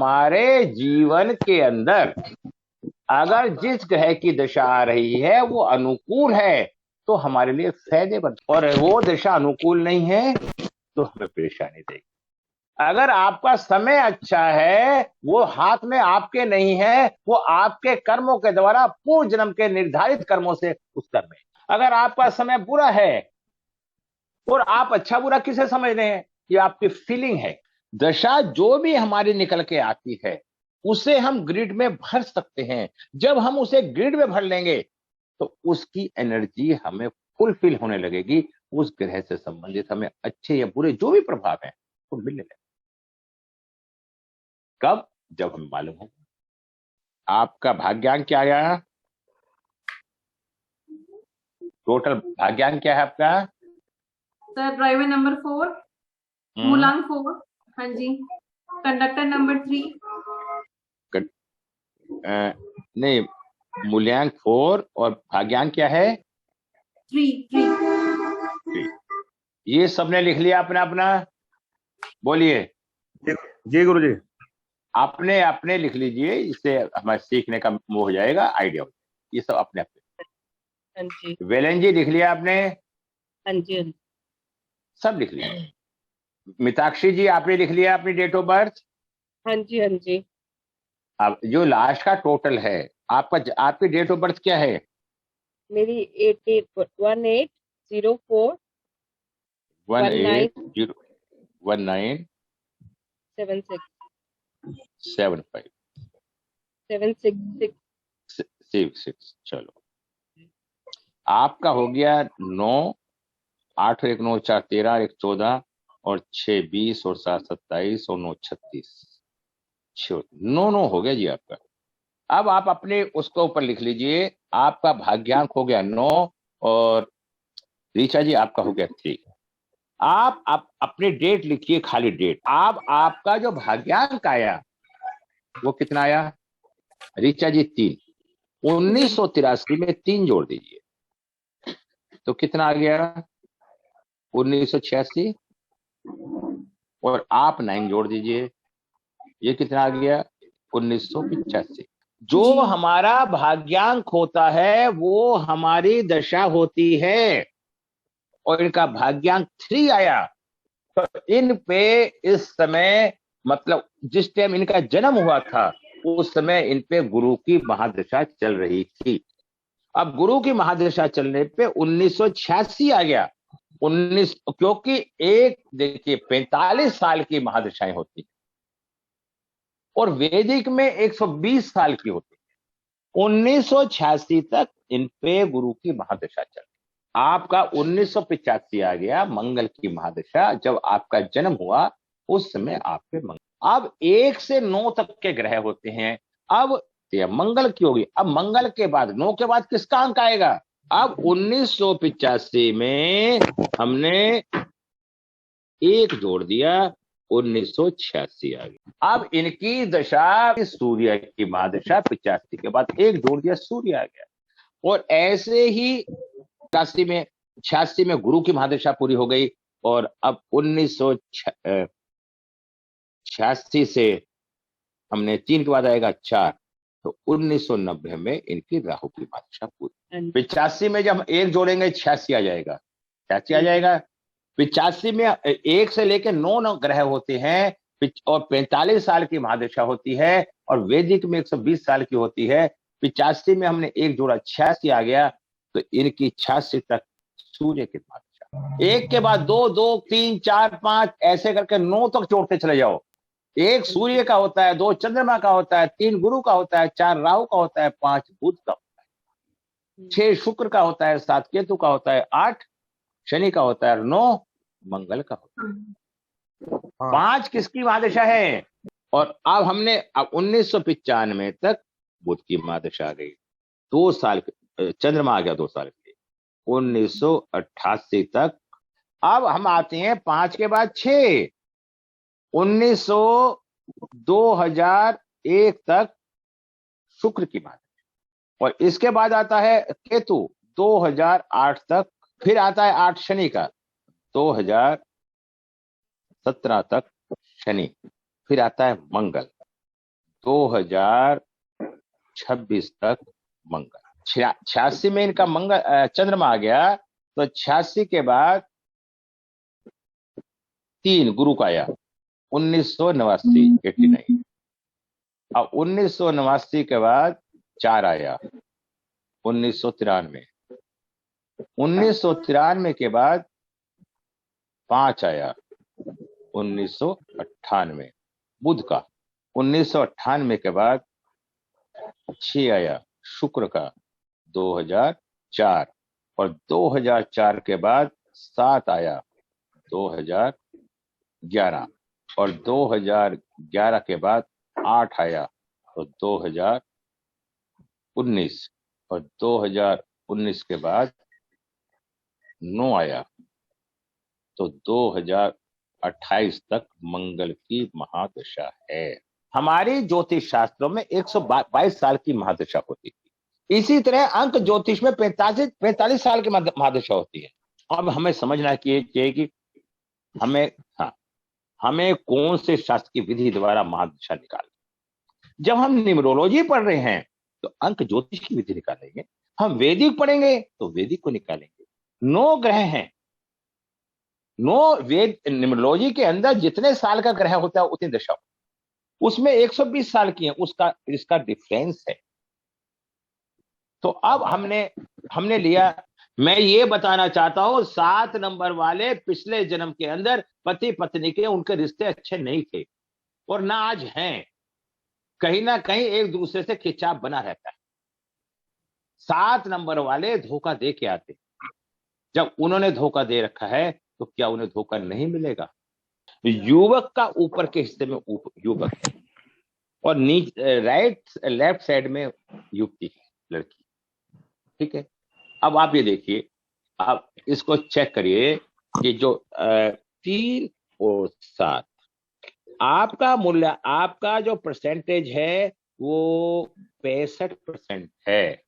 हमारे जीवन के अंदर अगर जिस ग्रह की दशा आ रही है वो अनुकूल है तो हमारे लिए फायदेमंद, और वो दशा अनुकूल नहीं है तो हमें परेशानी देगी। अगर आपका समय अच्छा है, वो हाथ में आपके नहीं है, वो आपके कर्मों के द्वारा पूर्व जन्म के निर्धारित कर्मों से उस कर्म में। अगर आपका समय बुरा है, और आप अच्छा बुरा किसे समझ रहे हैं, ये आपकी फीलिंग है। दशा जो भी हमारी निकल के आती है उसे हम ग्रिड में भर सकते हैं। जब हम उसे ग्रिड में भर लेंगे तो उसकी एनर्जी हमें फुलफिल होने लगेगी, उस ग्रह से संबंधित हमें अच्छे या बुरे जो भी प्रभाव है वो मिलने लगेगा। कब? जब हमें मालूम हो आपका भाग्यांक क्या आया, टोटल भाग्यांक क्या है आपका? सर ड्राइवर नंबर 4, मूलांक 4, हाँ जी, कंडक्टर नंबर 3। नहीं, मूल्यांक 4 और भाग्यांक क्या है? 3। ये सबने लिख लिया अपना अपना? बोलिए। जी गुरु जी। अपने अपने लिख लीजिए, इससे हमारे सीखने का वो हो जाएगा, आइडिया हो जाएगा। ये सब अपने अपने। हाँ जी, वेलन जी लिख लिया आपने? हाँ जी, हाँ जी, सब लिख लिया। मिताक्षी जी आपने लिख लिया अपनी डेट ऑफ बर्थ? हाँ जी, हाँ जी। अब जो लास्ट का टोटल है आपका, आपकी डेट ऑफ बर्थ क्या है? मेरी 1804 1819 76 75 766। 66। चलो, आपका हो गया 9, 8 और 1 9 4 13, 1 14 और 6 20 और 7 27 और 9 36। 9 9 हो गया जी आपका। अब आप अपने उसको ऊपर लिख लीजिए, आपका भाग्यांक हो गया 9 और ऋचा जी आपका हो गया 3। आप अपनी डेट लिखिए, खाली डेट। आपका जो भाग्यांक आया वो कितना आया ऋचा जी? 3। 1983 में 3 जोड़ दीजिए तो कितना आ गया? 1986। और आप 9 जोड़ दीजिए, ये कितना आ गया? 1985। जो हमारा भाग्यांक होता है वो हमारी दशा होती है, और इनका भाग्यांक 3 आया तो इन पे इस समय, मतलब जिस टाइम इनका जन्म हुआ था उस समय इन पे गुरु की महादशा चल रही थी। अब गुरु की महादशा चलने पे 1986 आ गया। 19, क्योंकि एक देखिए 45 साल की महादशाएं होती और वैदिक में 120 साल की होती है। 1986 तक इन पे गुरु की महादशा चल रही। आपका 1985 आ गया मंगल की महादशा, जब आपका जन्म हुआ उस समय आप पे मंगल। अब 1 से 9 तक के ग्रह होते हैं। अब ये मंगल की होगी। अब मंगल के बाद 9 के बाद किसका अंक आएगा? अब 1985 में हमने 1 जोड़ दिया, 1986 आ गया। अब इनकी दशा सूर्य की महादशा, 85 के बाद 1 जोड़ दिया, सूर्य आ गया। और ऐसे ही 86 में गुरु की महादशा पूरी हो गई, और अब 1986 से हमने 3 के बाद आएगा 4, तो 1990 में इनकी राहु की महादशा पूरी। 85 में जब हम 1 जोड़ेंगे 86 आ जाएगा, 86 आ जाएगा। 85 में 1 से लेकर 9 ग्रह होते हैं, और 45 साल की महादशा होती है, और वैदिक में 120 साल की होती है। 85 में हमने 1 जोड़ा, 86 आ गया, तो इनकी 86 तक सूर्य की महादशा। 1 के बाद 2, 2, 3, 4, 5 ऐसे करके 9 तक जोड़ते चले जाओ। 1 सूर्य का होता है, 2 चंद्रमा का होता है, 3 गुरु का होता है, 4 राहु का होता है, 5 बुध का होता है, 6 शुक्र का होता है, 7 केतु का होता है, 8 शनि का होता है, 9 मंगल का होता है। 5 किसकी महादशा है? और अब हमने 1995 तक बुध की महादशा आ गई। 2 साल चंद्रमा आ गया 2 साल के लिए, 1988 तक। अब हम आते हैं 5 के बाद 6, 2001 तक शुक्र की महादशा। और इसके बाद आता है केतु 2008 तक, फिर आता है 8 शनि का 2017 तक शनि, फिर आता है मंगल 2026 तक मंगल। 86 में इनका मंगल चंद्रमा आ गया, तो 86 के बाद 3 गुरु का आया 1989 89। अब 1989 के बाद 4 आया 1993। 1993 के बाद 5 आया 1998 बुध का। 1998 के बाद 6 आया शुक्र का 2004, और 2004 के बाद 7 आया 2011, और 2011 के बाद 8 आया तो 2019, और 2019 के बाद 9 आया तो 2028 तक मंगल की महादशा है। हमारी ज्योतिष शास्त्रों में 122 साल की महादशा होती थी। इसी तरह अंक ज्योतिष में 45 साल की महादशा होती है। अब हमें समझना चाहिए कि हमें कौन से शास्त्र की विधि द्वारा महादशा निकालनी। जब हम न्यूमरोलॉजी पढ़ रहे हैं तो अंक ज्योतिष की विधि निकालेंगे, हम वैदिक पढ़ेंगे तो वैदिक को निकालेंगे। 9 ग्रह हैं, 9 वेद न्यूमरोलॉजी के अंदर जितने साल का ग्रह होता है उतनी दशा, उसमें 120 साल की है, इसका डिफरेंस है। तो अब हमने लिया, मैं ये बताना चाहता हूं 7 नंबर वाले पिछले जन्म के अंदर पति पत्नी के उनके रिश्ते अच्छे नहीं थे और ना आज हैं, कहीं ना कहीं एक दूसरे से खिंचाव बना रहता है। 7 नंबर वाले धोखा दे के आते, जब उन्होंने धोखा दे रखा है तो क्या उन्हें धोखा नहीं मिलेगा। युवक का ऊपर के हिस्से में युवक है और लेफ्ट साइड में युवती है, लड़की, ठीक है। अब आप ये देखिए, आप इसको चेक करिए कि जो 3 और 7 आपका मूल्य, आपका जो परसेंटेज है वो 65% है।